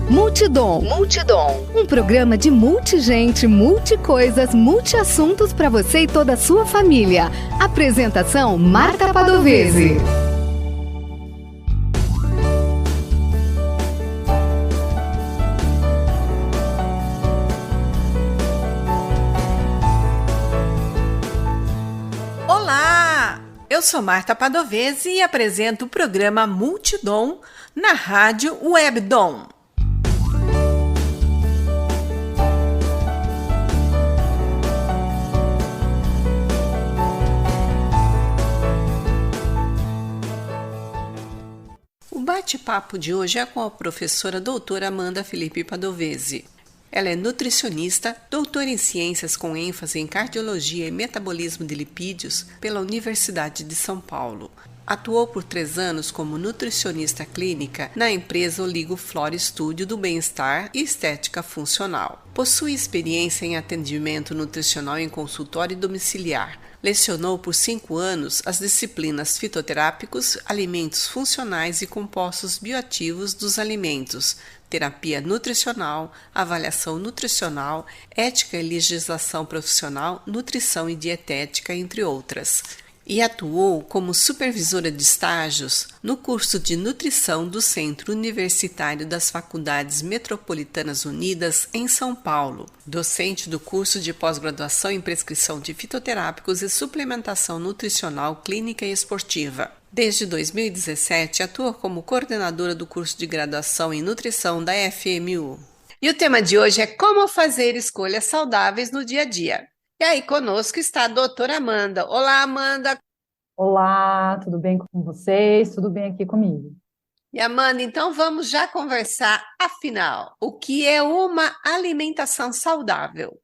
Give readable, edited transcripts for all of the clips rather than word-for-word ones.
Multidom. Um programa de multigente, multicoisas, multiassuntos para você e toda a sua família. Apresentação Marta Padovese. Olá, eu sou Marta Padovese e apresento o programa Multidom na Rádio Webdom. O bate-papo de hoje é com a professora doutora Amanda Felipe Padovese. Ela é nutricionista, doutora em ciências com ênfase em cardiologia e metabolismo de lipídios pela Universidade de São Paulo. Atuou por 3 anos como nutricionista clínica na empresa Oligo Flora Studio do Bem-Estar e Estética Funcional. Possui experiência em atendimento nutricional em consultório domiciliar. Lecionou por 5 anos as disciplinas fitoterápicos, alimentos funcionais e compostos bioativos dos alimentos, terapia nutricional, avaliação nutricional, ética e legislação profissional, nutrição e dietética, entre outras. E atuou como supervisora de estágios no curso de nutrição do Centro Universitário das Faculdades Metropolitanas Unidas, em São Paulo. Docente do curso de pós-graduação em prescrição de fitoterápicos e suplementação nutricional clínica e esportiva. Desde 2017, atua como coordenadora do curso de graduação em nutrição da FMU. E o tema de hoje é como fazer escolhas saudáveis no dia a dia. E aí, conosco está a doutora Amanda. Olá, Amanda! Olá, tudo bem com vocês? Tudo bem aqui comigo? E Amanda, então vamos já conversar, afinal, o que é uma alimentação saudável?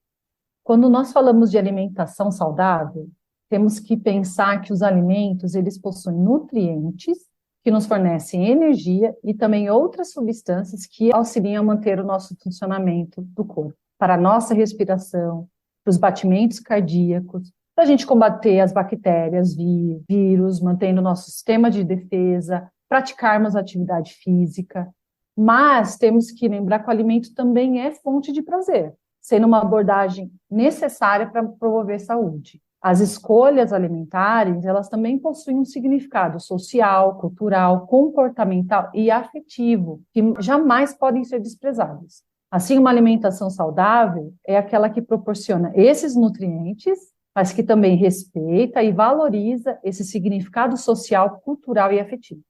Quando nós falamos de alimentação saudável, temos que pensar que os alimentos, eles possuem nutrientes que nos fornecem energia e também outras substâncias que auxiliam a manter o nosso funcionamento do corpo, para a nossa respiração, para os batimentos cardíacos, para a gente combater as bactérias, vírus, mantendo o nosso sistema de defesa, praticarmos atividade física. Mas temos que lembrar que o alimento também é fonte de prazer, sendo uma abordagem necessária para promover saúde. As escolhas alimentares, elas também possuem um significado social, cultural, comportamental e afetivo, que jamais podem ser desprezados. Assim, uma alimentação saudável é aquela que proporciona esses nutrientes, mas que também respeita e valoriza esse significado social, cultural e afetivo.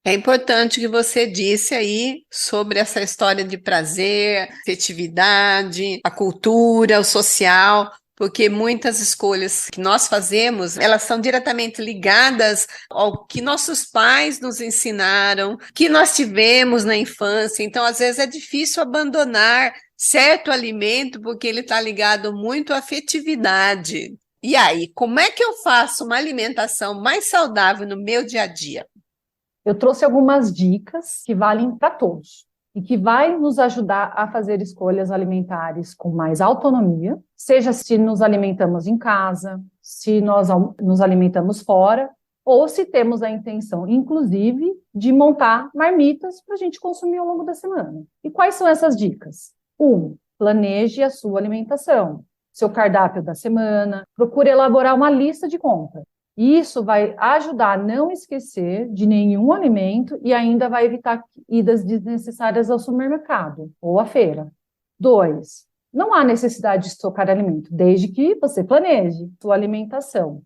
É importante que você disse aí sobre essa história de prazer, afetividade, a cultura, o social, porque muitas escolhas que nós fazemos, elas são diretamente ligadas ao que nossos pais nos ensinaram, que nós tivemos na infância. Então, às vezes, é difícil abandonar certo alimento, porque ele está ligado muito à afetividade. E aí, como é que eu faço uma alimentação mais saudável no meu dia a dia? Eu trouxe algumas dicas que valem para todos e que vai nos ajudar a fazer escolhas alimentares com mais autonomia, seja se nos alimentamos em casa, se nós nos alimentamos fora, ou se temos a intenção, inclusive, de montar marmitas para a gente consumir ao longo da semana. E quais são essas dicas? 1. Planeje a sua alimentação, seu cardápio da semana, procure elaborar uma lista de compra. Isso vai ajudar a não esquecer de nenhum alimento e ainda vai evitar idas desnecessárias ao supermercado ou à feira. 2. Não há necessidade de estocar alimento, desde que você planeje sua alimentação.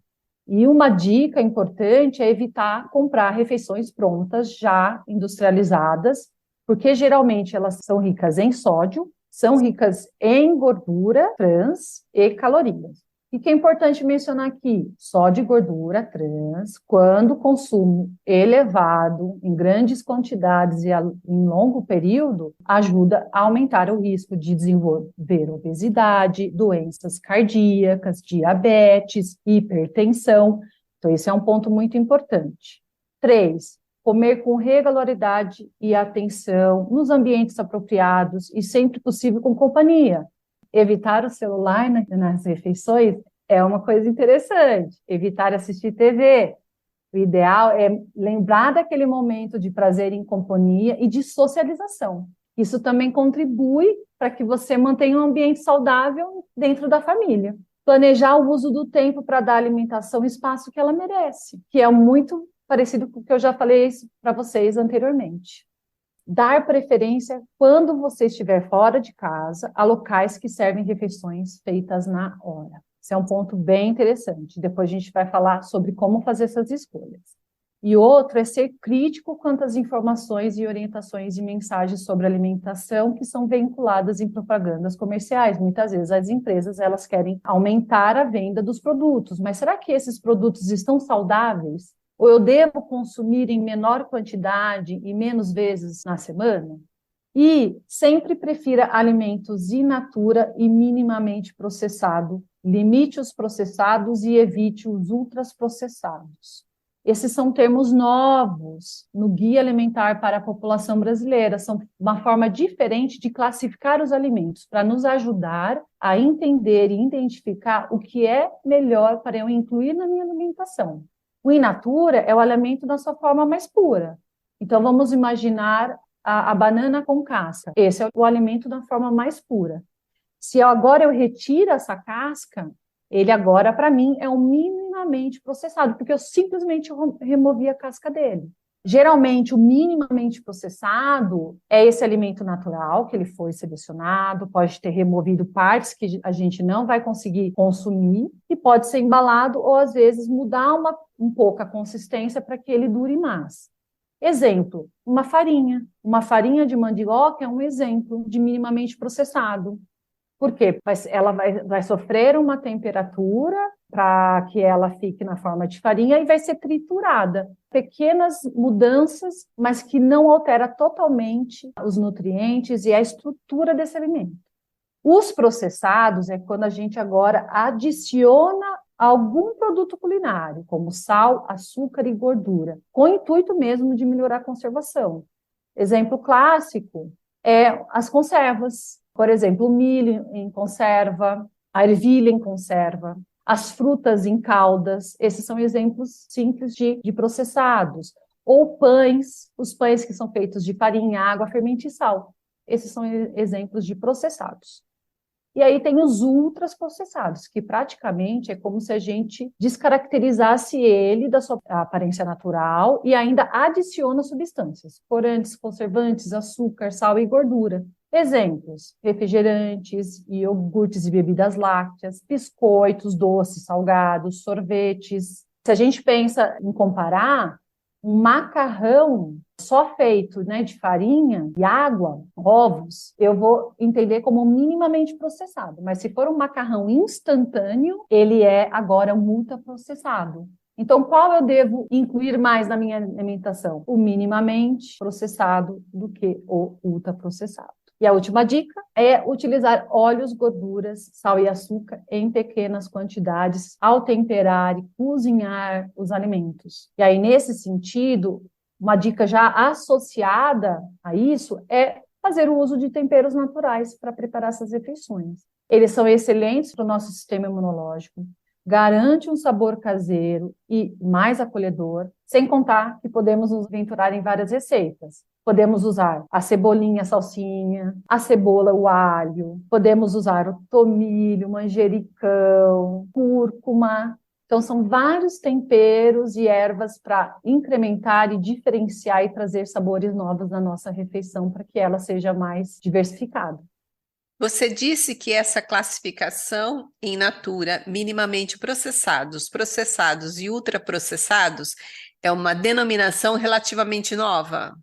E uma dica importante é evitar comprar refeições prontas, já industrializadas, porque geralmente elas são ricas em sódio, são ricas em gordura trans e calorias. E que é importante mencionar aqui, sódio e gordura trans, quando consumo elevado, em grandes quantidades e em longo período, ajuda a aumentar o risco de desenvolver obesidade, doenças cardíacas, diabetes, hipertensão. Então, esse é um ponto muito importante. 3. Comer com regularidade e atenção, nos ambientes apropriados e sempre possível com companhia. Evitar o celular nas refeições é uma coisa interessante. Evitar assistir TV. O ideal é lembrar daquele momento de prazer em companhia e de socialização. Isso também contribui para que você mantenha um ambiente saudável dentro da família. Planejar o uso do tempo para dar alimentação e espaço que ela merece, que é muito parecido com o que eu já falei para vocês anteriormente. Dar preferência, quando você estiver fora de casa, a locais que servem refeições feitas na hora. Esse é um ponto bem interessante. Depois a gente vai falar sobre como fazer essas escolhas. E outro é ser crítico quanto às informações e orientações e mensagens sobre alimentação que são veiculadas em propagandas comerciais. Muitas vezes as empresas elas querem aumentar a venda dos produtos, mas será que esses produtos estão saudáveis? Ou eu devo consumir em menor quantidade e menos vezes na semana? E sempre prefira alimentos in natura e minimamente processado. Limite os processados e evite os ultraprocessados. Esses são termos novos no Guia Alimentar para a População Brasileira. São uma forma diferente de classificar os alimentos, para nos ajudar a entender e identificar o que é melhor para eu incluir na minha alimentação. O in natura é o alimento na sua forma mais pura. Então, vamos imaginar a banana com casca. Esse é o alimento na forma mais pura. Se agora eu retiro essa casca, ele agora, para mim, é o minimamente processado, porque eu simplesmente removi a casca dele. Geralmente, o minimamente processado é esse alimento natural, que ele foi selecionado, pode ter removido partes que a gente não vai conseguir consumir, e pode ser embalado ou, às vezes, mudar um pouco a consistência para que ele dure mais. Exemplo, uma farinha. Uma farinha de mandioca é um exemplo de minimamente processado. Por quê? Ela vai sofrer uma temperatura para que ela fique na forma de farinha e vai ser triturada. Pequenas mudanças, mas que não altera totalmente os nutrientes e a estrutura desse alimento. Os processados é quando a gente agora adiciona algum produto culinário, como sal, açúcar e gordura, com o intuito mesmo de melhorar a conservação. Exemplo clássico é as conservas. Por exemplo, o milho em conserva, a ervilha em conserva, as frutas em caldas. Esses são exemplos simples de processados. Ou pães, os pães que são feitos de farinha, água, fermento e sal. Esses são exemplos de processados. E aí tem os ultraprocessados, que praticamente é como se a gente descaracterizasse ele da sua aparência natural e ainda adiciona substâncias, corantes, conservantes, açúcar, sal e gordura. Exemplos: refrigerantes, iogurtes e bebidas lácteas, biscoitos, doces, salgados, sorvetes. Se a gente pensa em comparar, um macarrão só feito, né, de farinha e água, ovos, eu vou entender como minimamente processado. Mas se for um macarrão instantâneo, ele é agora um ultraprocessado. Então, qual eu devo incluir mais na minha alimentação? O minimamente processado do que o ultraprocessado. E a última dica é utilizar óleos, gorduras, sal e açúcar em pequenas quantidades ao temperar e cozinhar os alimentos. E aí, nesse sentido, uma dica já associada a isso é fazer o uso de temperos naturais para preparar essas refeições. Eles são excelentes para o nosso sistema imunológico, garante um sabor caseiro e mais acolhedor, sem contar que podemos nos aventurar em várias receitas. Podemos usar a cebolinha, a salsinha, a cebola, o alho. Podemos usar o tomilho, manjericão, cúrcuma. Então, são vários temperos e ervas para incrementar e diferenciar e trazer sabores novos na nossa refeição para que ela seja mais diversificada. Você disse que essa classificação in natura, minimamente processados, processados e ultraprocessados é uma denominação relativamente nova?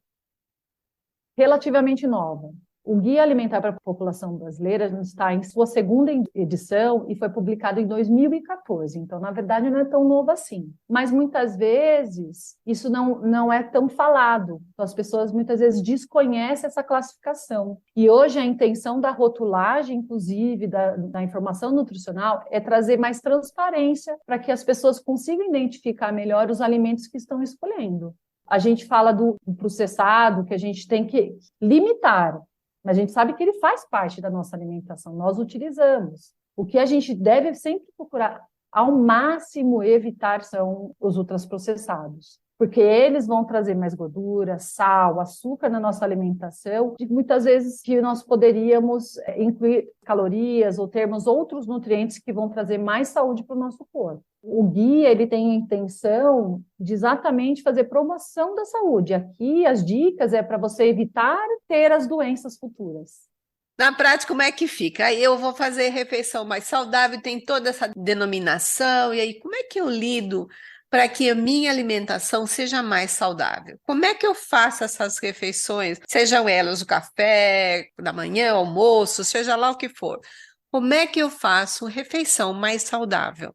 Relativamente nova. O Guia Alimentar para a População Brasileira está em sua segunda edição e foi publicado em 2014. Então, na verdade, não é tão novo assim. Mas, muitas vezes, isso não é tão falado. Então, as pessoas, muitas vezes, desconhecem essa classificação. E hoje, a intenção da rotulagem, inclusive, da informação nutricional, é trazer mais transparência para que as pessoas consigam identificar melhor os alimentos que estão escolhendo. A gente fala do processado, que a gente tem que limitar, mas a gente sabe que ele faz parte da nossa alimentação, nós utilizamos. O que a gente deve sempre procurar, ao máximo, evitar são os ultraprocessados. porque eles vão trazer mais gordura, sal, açúcar na nossa alimentação, e muitas vezes que nós poderíamos incluir calorias ou termos outros nutrientes que vão trazer mais saúde para o nosso corpo. O guia, ele tem a intenção de exatamente fazer promoção da saúde. Aqui, as dicas é para você evitar ter as doenças futuras. Na prática, como é que fica? Aí eu vou fazer refeição mais saudável, tem toda essa denominação, e aí como é que eu lido para que a minha alimentação seja mais saudável? Como é que eu faço essas refeições, sejam elas o café da manhã, almoço, seja lá o que for? Como é que eu faço refeição mais saudável?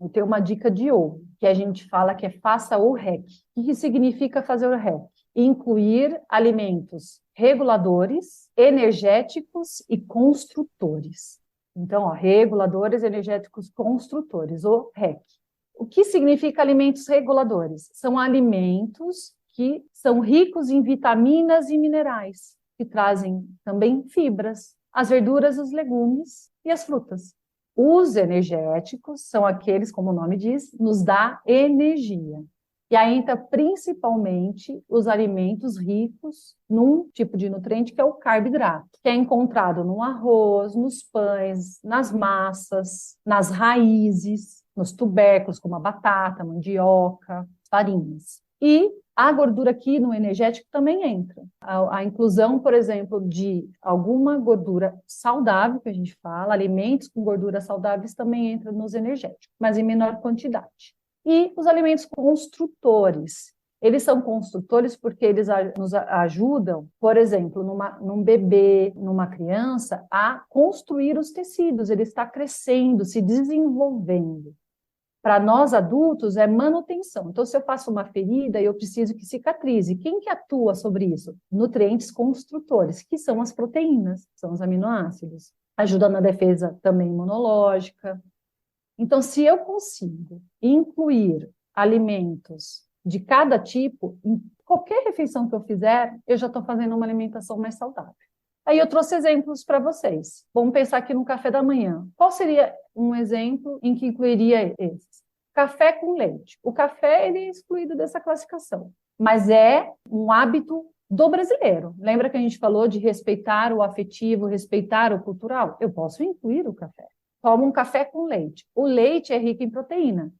Eu tenho uma dica de ouro, que a gente fala que é faça o REC. O que significa fazer o REC? Incluir alimentos reguladores, energéticos e construtores. Então, reguladores, energéticos, construtores, o REC. O que significa alimentos reguladores? São alimentos que são ricos em vitaminas e minerais, que trazem também fibras, as verduras, os legumes e as frutas. Os energéticos são aqueles, como o nome diz, nos dá energia. E aí entra principalmente os alimentos ricos num tipo de nutriente que é o carboidrato, que é encontrado no arroz, nos pães, nas massas, nas raízes, nos tubérculos, como a batata, a mandioca, farinhas. E a gordura aqui no energético também entra. A inclusão, por exemplo, de alguma gordura saudável, que a gente fala, alimentos com gorduras saudáveis também entram nos energéticos, mas em menor quantidade. E os alimentos construtores. Eles são construtores porque eles nos ajudam, por exemplo, num bebê, numa criança, a construir os tecidos. Ele está crescendo, se desenvolvendo. Para nós adultos é manutenção. Então, se eu faço uma ferida, eu preciso que cicatrize. Quem que atua sobre isso? Nutrientes construtores, que são as proteínas, são os aminoácidos. Ajuda na defesa também imunológica. Então, se eu consigo incluir alimentos de cada tipo, em qualquer refeição que eu fizer, eu já estou fazendo uma alimentação mais saudável. Aí eu trouxe exemplos para vocês. Vamos pensar aqui no café da manhã. Qual seria um exemplo em que incluiria esses? Café com leite. O café ele é excluído dessa classificação, mas é um hábito do brasileiro. Lembra que a gente falou de respeitar o afetivo, respeitar o cultural? Eu posso incluir o café. Tomo um café com leite. O leite é rico em proteína.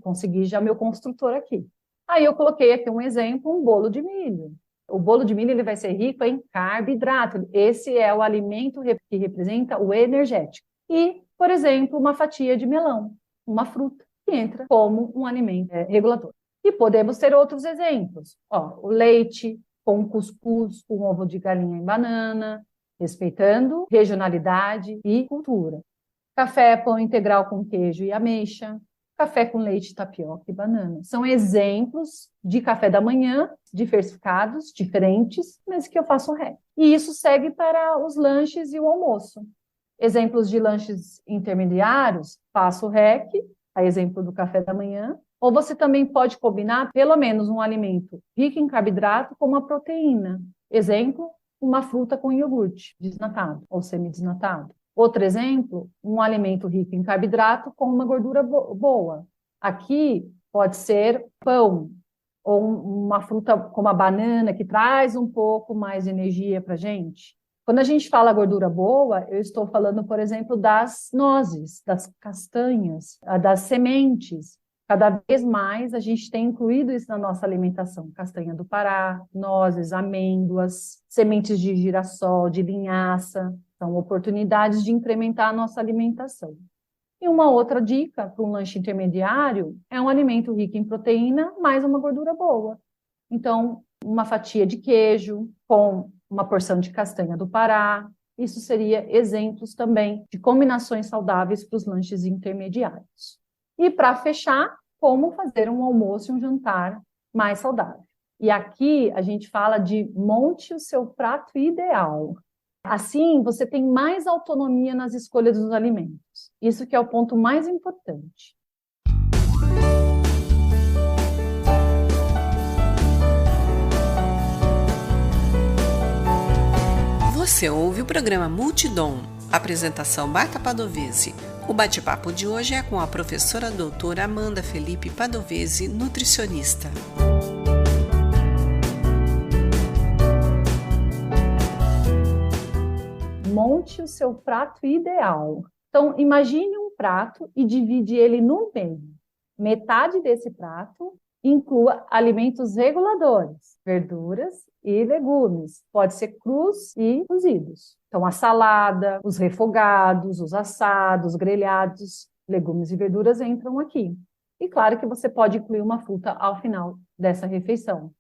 Consegui já meu construtor aqui. Aí eu coloquei aqui um exemplo, um bolo de milho. O bolo de milho ele vai ser rico em carboidrato. Esse é o alimento que representa o energético. E, por exemplo, uma fatia de melão, uma fruta, que entra como um alimento regulador. E podemos ter outros exemplos. O leite com cuscuz, com ovo de galinha e banana, respeitando regionalidade e cultura. Café, pão integral com queijo e ameixa. Café com leite, tapioca e banana. São exemplos de café da manhã, diversificados, diferentes, mas que eu faço REC. E isso segue para os lanches e o almoço. Exemplos de lanches intermediários, faço REC, a exemplo do café da manhã. Ou você também pode combinar, pelo menos, um alimento rico em carboidrato com uma proteína. Exemplo, uma fruta com iogurte desnatado ou semidesnatado. Outro exemplo, um alimento rico em carboidrato com uma gordura boa. Aqui pode ser pão, ou uma fruta como a banana, que traz um pouco mais de energia para a gente. Quando a gente fala gordura boa, eu estou falando, por exemplo, das nozes, das castanhas, das sementes. Cada vez mais a gente tem incluído isso na nossa alimentação. Castanha do Pará, nozes, amêndoas, sementes de girassol, de linhaça. São oportunidades de incrementar a nossa alimentação. E uma outra dica para um lanche intermediário é um alimento rico em proteína, mais uma gordura boa. Então, uma fatia de queijo com uma porção de castanha do Pará. Isso seria exemplos também de combinações saudáveis para os lanches intermediários. E para fechar, como fazer um almoço e um jantar mais saudável. E aqui a gente fala de monte o seu prato ideal. Assim, você tem mais autonomia nas escolhas dos alimentos. Isso que é o ponto mais importante. Você ouve o programa Multidom. Apresentação Marta Padovese. O bate-papo de hoje é com a professora doutora Amanda Felipe Padovese, nutricionista. monte o seu prato ideal. Então, imagine um prato e divide ele no meio. Metade desse prato inclua alimentos reguladores, verduras e legumes. Pode ser crus e cozidos. Então, a salada, os refogados, os assados, grelhados, legumes e verduras entram aqui. E claro que você pode incluir uma fruta ao final dessa refeição.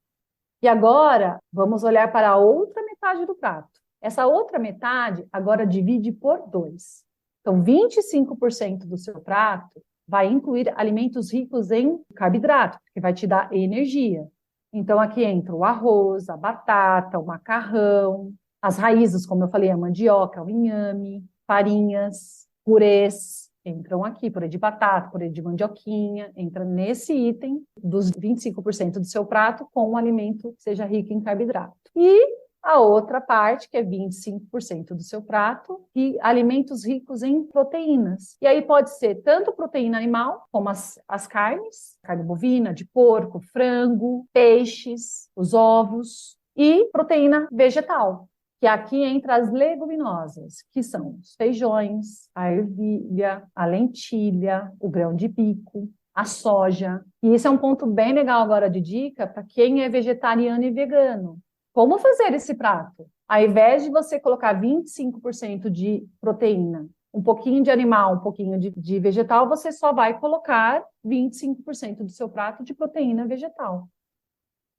E agora, vamos olhar para a outra metade do prato. Essa outra metade agora divide por 2. Então, 25% do seu prato vai incluir alimentos ricos em carboidrato, que vai te dar energia. Então, aqui entra o arroz, a batata, o macarrão, as raízes, como eu falei, a mandioca, o inhame, farinhas, purês, entram aqui, purê de batata, purê de mandioquinha, entra nesse item dos 25% do seu prato com um alimento que seja rico em carboidrato. E a outra parte, que é 25% do seu prato, e alimentos ricos em proteínas. E aí pode ser tanto proteína animal, como as carnes, carne bovina, de porco, frango, peixes, os ovos, e proteína vegetal, que aqui entra as leguminosas, que são os feijões, a ervilha, a lentilha, o grão de bico, a soja. E esse é um ponto bem legal agora de dica para quem é vegetariano e vegano. Como fazer esse prato? Ao invés de você colocar 25% de proteína, um pouquinho de animal, um pouquinho de vegetal, você só vai colocar 25% do seu prato de proteína vegetal.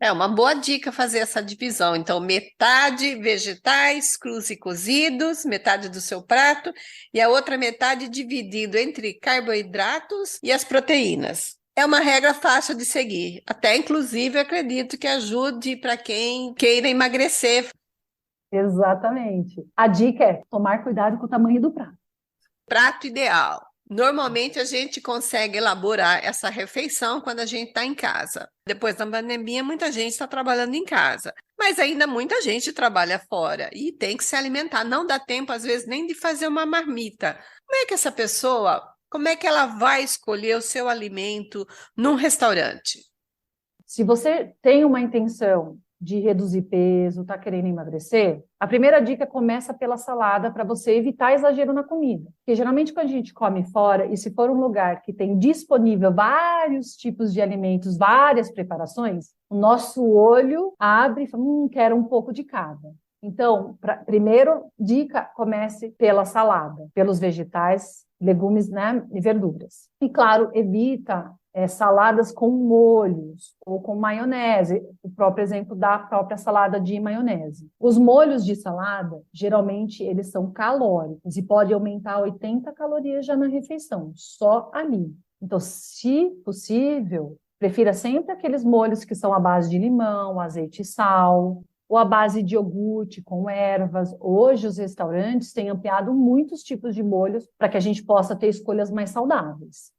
É uma boa dica fazer essa divisão. Então, metade vegetais, crus e cozidos, metade do seu prato, e a outra metade dividido entre carboidratos e as proteínas. É uma regra fácil de seguir. Até, inclusive, acredito que ajude para quem queira emagrecer. Exatamente. A dica é tomar cuidado com o tamanho do prato. Prato ideal. Normalmente a gente consegue elaborar essa refeição quando a gente está em casa. Depois da pandemia, muita gente está trabalhando em casa. Mas ainda muita gente trabalha fora e tem que se alimentar. Não dá tempo, às vezes, nem de fazer uma marmita. Como é que ela vai escolher o seu alimento num restaurante? Se você tem uma intenção de reduzir peso, está querendo emagrecer, a primeira dica começa pela salada para você evitar exagero na comida. Porque geralmente quando a gente come fora, e se for um lugar que tem disponível vários tipos de alimentos, várias preparações, o nosso olho abre e fala, quero um pouco de cada. Então, primeiro, dica, comece pela salada, pelos vegetais, legumes, né, e verduras. E claro, evita saladas com molhos ou com maionese, o próprio exemplo da própria salada de maionese. Os molhos de salada, geralmente, eles são calóricos e podem aumentar 80 calorias já na refeição, só ali. Então, se possível, prefira sempre aqueles molhos que são à base de limão, azeite e sal, ou à base de iogurte com ervas. Hoje, os restaurantes têm ampliado muitos tipos de molhos para que a gente possa ter escolhas mais saudáveis.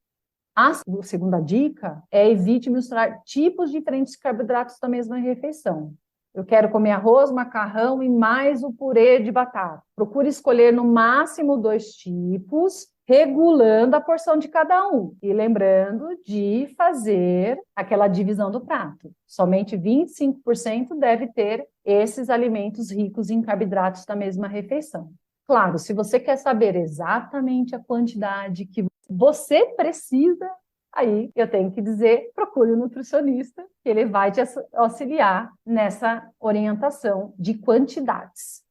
A segunda dica é evite misturar tipos diferentes de carboidratos da mesma refeição. Eu quero comer arroz, macarrão e mais o purê de batata. Procure escolher no máximo 2 tipos, regulando a porção de cada um. E lembrando de fazer aquela divisão do prato. Somente 25% deve ter esses alimentos ricos em carboidratos da mesma refeição. Claro, se você quer saber exatamente a quantidade que você precisa, aí eu tenho que dizer, procure um nutricionista, que ele vai te auxiliar nessa orientação de quantidades.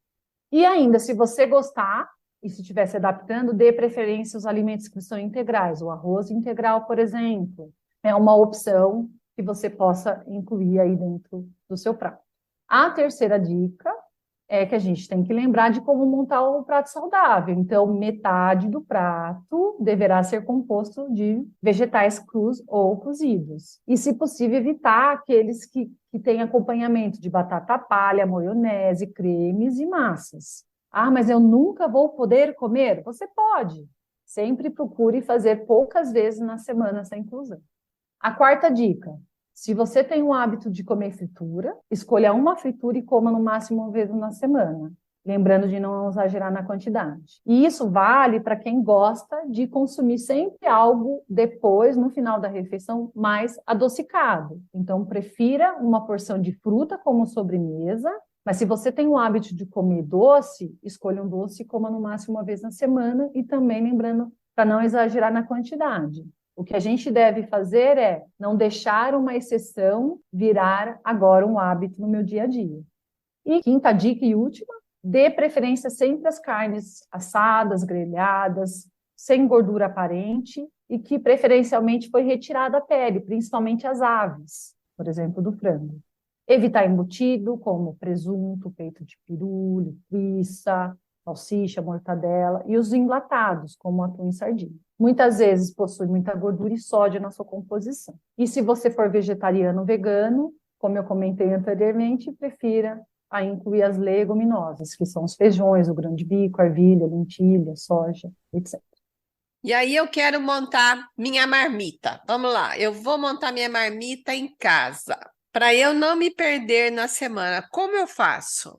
E ainda, se você gostar, e se estiver se adaptando, dê preferência aos alimentos que são integrais. O arroz integral, por exemplo, é uma opção que você possa incluir aí dentro do seu prato. A terceira dica é que a gente tem que lembrar de como montar um prato saudável. Então, metade do prato deverá ser composto de vegetais crus ou cozidos. E, se possível, evitar aqueles que têm acompanhamento de batata palha, maionese, cremes e massas. Ah, mas eu nunca vou poder comer? Você pode. Sempre procure fazer poucas vezes na semana essa inclusão. A quarta dica. Se você tem o hábito de comer fritura, escolha uma fritura e coma no máximo uma vez na semana. Lembrando de não exagerar na quantidade. E isso vale para quem gosta de consumir sempre algo depois, no final da refeição, mais adocicado. Então, prefira uma porção de fruta como sobremesa Mas se você tem o hábito de comer doce, escolha um doce e coma no máximo uma vez na semana, e também lembrando para não exagerar na quantidade. O que a gente deve fazer é não deixar uma exceção virar agora um hábito no meu dia a dia. E quinta dica e última, dê preferência sempre às carnes assadas, grelhadas, sem gordura aparente e que preferencialmente foi retirada a pele, principalmente as aves, por exemplo, do frango. Evitar embutido, como presunto, peito de peru, linguiça, salsicha, mortadela, e os enlatados, como atum e sardinha. Muitas vezes possui muita gordura e sódio na sua composição. E se você for vegetariano ou vegano, como eu comentei anteriormente, prefira a incluir as leguminosas, que são os feijões, o grão de bico, a ervilha, lentilha, soja, etc. E aí eu quero montar minha marmita. Vamos lá, eu vou montar minha marmita em casa. Para eu não me perder na semana, como eu faço?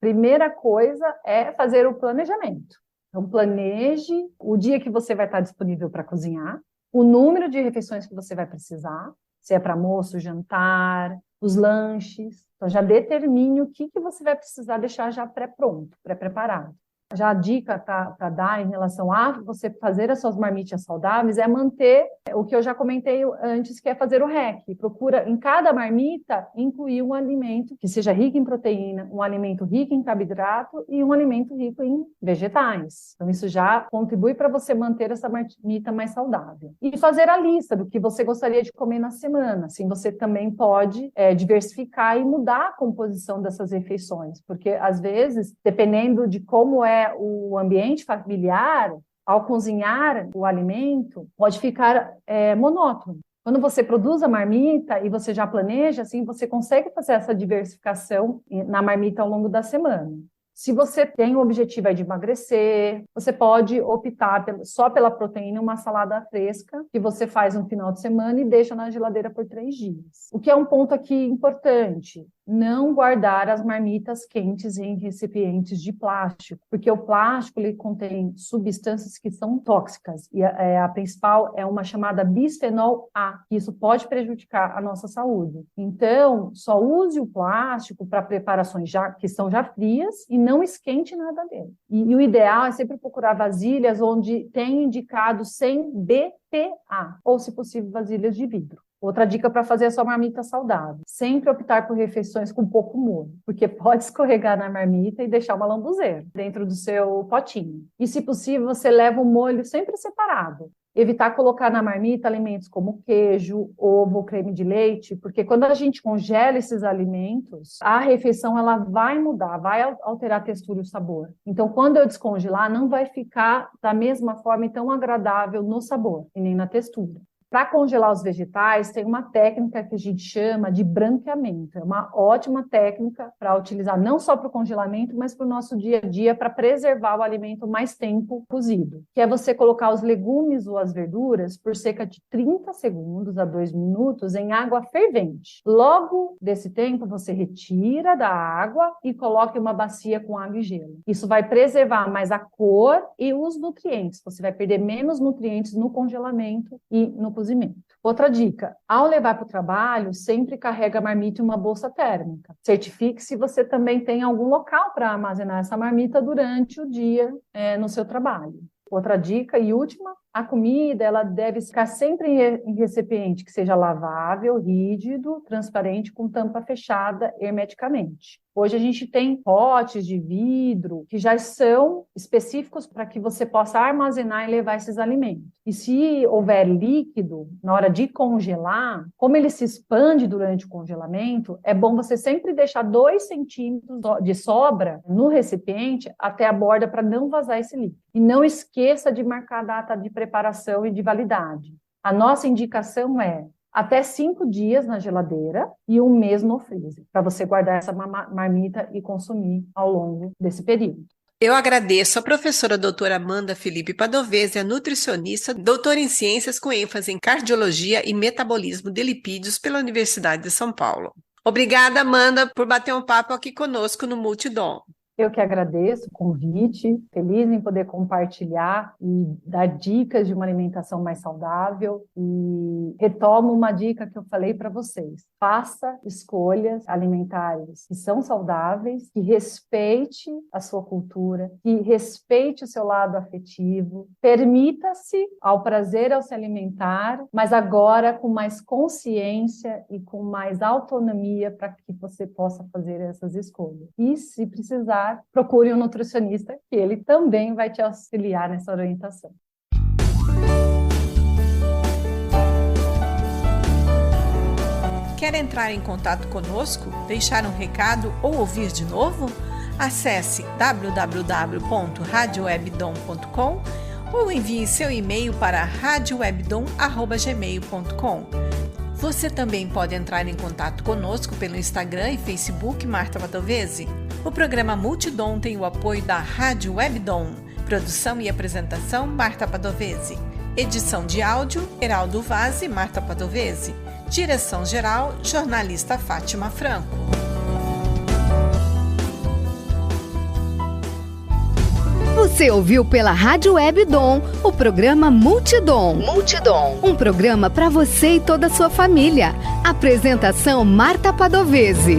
Primeira coisa é fazer o planejamento. Então, planeje o dia que você vai estar disponível para cozinhar, o número de refeições que você vai precisar, se é para almoço, jantar, os lanches. Então, já determine o que você vai precisar deixar já pré-pronto, pré-preparado. Já a dica para dar em relação a você fazer as suas marmitas saudáveis é manter o que eu já comentei antes, que é fazer o REC. Procura, em cada marmita, incluir um alimento que seja rico em proteína, um alimento rico em carboidrato e um alimento rico em vegetais. Então, isso já contribui para você manter essa marmita mais saudável. E fazer a lista do que você gostaria de comer na semana. Assim, você também pode diversificar e mudar a composição dessas refeições, porque, às vezes, dependendo de como é o ambiente familiar, ao cozinhar o alimento, pode ficar monótono. Quando você produz a marmita e você já planeja, assim, você consegue fazer essa diversificação na marmita ao longo da semana. Se você tem o objetivo de emagrecer, você pode optar só pela proteína, uma salada fresca, que você faz no final de semana e deixa na geladeira por 3 dias. O que é um ponto aqui importante, não guardar as marmitas quentes em recipientes de plástico, porque o plástico ele contém substâncias que são tóxicas, e a principal é uma chamada bisfenol A, que isso pode prejudicar a nossa saúde. Então, só use o plástico para preparações que são já frias e não esquente nada dele. E o ideal é sempre procurar vasilhas onde tem indicado sem BPA, ou, se possível, vasilhas de vidro. Outra dica para fazer a sua marmita saudável: sempre optar por refeições com pouco molho, porque pode escorregar na marmita e deixar uma lambuzeira dentro do seu potinho. E, se possível, você leva o molho sempre separado. Evitar colocar na marmita alimentos como queijo, ovo, creme de leite, porque quando a gente congela esses alimentos, a refeição ela vai mudar, vai alterar a textura e o sabor. Então, quando eu descongelar, não vai ficar da mesma forma e tão agradável no sabor e nem na textura. Para congelar os vegetais, tem uma técnica que a gente chama de branqueamento. É uma ótima técnica para utilizar não só para o congelamento, mas para o nosso dia a dia, para preservar o alimento mais tempo cozido. Que é você colocar os legumes ou as verduras por cerca de 30 segundos a 2 minutos em água fervente. Logo desse tempo, você retira da água e coloca em uma bacia com água e gelo. Isso vai preservar mais a cor e os nutrientes. Você vai perder menos nutrientes no congelamento e no cozimento. Outra dica: ao levar para o trabalho, sempre carrega a marmita em uma bolsa térmica. Certifique se você também tem algum local para armazenar essa marmita durante o dia no seu trabalho. Outra dica e última: a comida ela deve ficar sempre em recipiente que seja lavável, rígido, transparente, com tampa fechada hermeticamente. Hoje a gente tem potes de vidro que já são específicos para que você possa armazenar e levar esses alimentos. E se houver líquido, na hora de congelar, como ele se expande durante o congelamento, é bom você sempre deixar 2 centímetros de sobra no recipiente até a borda para não vazar esse líquido. E não esqueça de marcar a data de preparação e de validade. A nossa indicação é até 5 dias na geladeira e 1 mês no freezer, para você guardar essa marmita e consumir ao longo desse período. Eu agradeço a professora doutora Amanda Felipe Padovese, a nutricionista, doutora em ciências com ênfase em cardiologia e metabolismo de lipídios pela Universidade de São Paulo. Obrigada, Amanda, por bater um papo aqui conosco no Multidom. Eu que agradeço o convite, feliz em poder compartilhar e dar dicas de uma alimentação mais saudável, e retomo uma dica que eu falei para vocês: faça escolhas alimentares que são saudáveis, que respeite a sua cultura, que respeite o seu lado afetivo, permita-se ao prazer ao se alimentar, mas agora com mais consciência e com mais autonomia para que você possa fazer essas escolhas. E se precisar, procure um nutricionista, que ele também vai te auxiliar nessa orientação. Quer entrar em contato conosco, deixar um recado ou ouvir de novo? Acesse www.radiowebdom.com ou envie seu e-mail para radiowebdom@gmail.com. Você também pode entrar em contato conosco pelo Instagram e Facebook Marta Padovese. O programa Multidom tem o apoio da Rádio Webdom. Produção e apresentação Marta Padovese. Edição de áudio Heraldo Vaz e Marta Padovese. Direção-geral jornalista Fátima Franco. Você ouviu pela Rádio Webdom o programa Multidom. Um programa para você e toda a sua família. Apresentação Marta Padovese.